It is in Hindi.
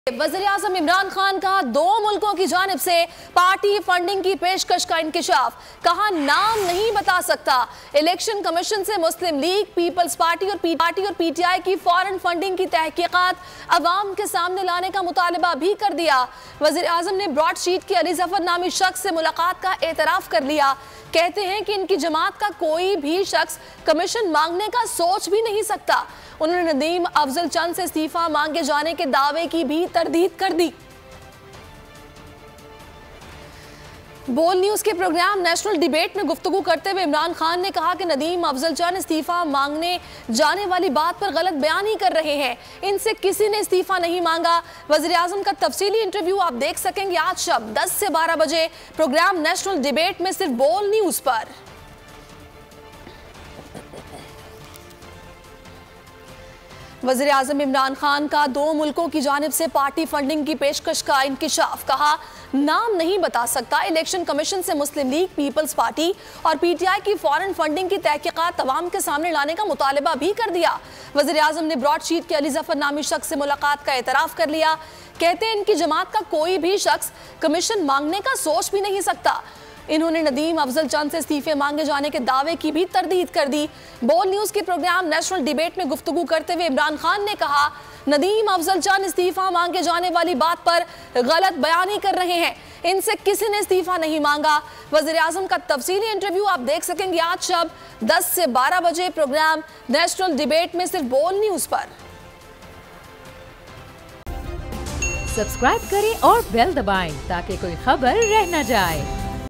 वज़ीर-ए-आज़म इमरान खान का दो मुल्कों की जानिब से पार्टी फंडिंग की पेशकश का इंकिशाफ, कहा नाम नहीं बता सकता। इलेक्शन कमीशन से मुस्लिम लीग, पीपल्स पार्टी और पीटीआई की फॉरेन फंडिंग की तहकीकात अवाम के सामने लाने का मुतालबा भी कर दिया। वज़ीर-ए-आज़म ने ब्रॉडशीट के अली जफर नामी शख्स से मुलाकात का एतराफ़ कर लिया। कहते हैं कि इनकी जमात का कोई भी शख्स कमीशन मांगने का सोच भी नहीं सकता। उन्होंने नदीम अफजल चंद से इस्तीफा मांगे जाने के दावे की भी तरदीद कर दी। बोल न्यूज के प्रोग्राम नेशनल डिबेट में गुफ्तगू करते हुए इमरान खान ने कहा कि नदीम अफजल चंद इस्तीफा मांगने जाने वाली बात पर गलत बयानी कर रहे हैं। इनसे किसी ने इस्तीफा नहीं मांगा। वज़ीर-ए-आज़म का तफसीली इंटरव्यू आप देख सकेंगे आज शब 10 से 12 बजे प्रोग्राम नेशनल डिबेट में, सिर्फ बोल न्यूज पर। वज़ीर-ए-आज़म इमरान खान का दो मुल्कों की जानिब से पार्टी फंडिंग की पेशकश का इंकिशाफ, कहा नाम नहीं बता सकता। इलेक्शन कमीशन से मुस्लिम लीग, पीपल्स पार्टी और पीटीआई की फॉरेन फंडिंग की तहकीकात तवाम के सामने लाने का मुतालबा भी कर दिया। वज़ीर-ए-आज़म ने ब्रॉडशीट के अली जफर नामी शख्स से मुलाकात का एतराफ़ कर लिया। कहते हैं इनकी जमात का कोई भी शख्स कमीशन मांगने का सोच भी नहीं सकता। इन्होंने नदीम अफजल चंद से इस्तीफे मांगे जाने के दावे की भी तरदीद कर दी। बोल न्यूज के प्रोग्राम नेशनल डिबेट में गुफ्तगू करते हुए इमरान खान ने कहा नदीम अफजल चंद इस्तीफा मांगे जाने वाली बात पर गलत बयानी कर रहे हैं। इनसे किसी ने इस्तीफा नहीं मांगा। वज़ीर-ए-आज़म का तफसीली इंटरव्यू आप देख सकेंगे आज शब 10 से 12 बजे प्रोग्राम नेशनल डिबेट में, सिर्फ बोल न्यूज पर। सब्सक्राइब करें और बेल दबाएं ताकि कोई खबर रह न जाए।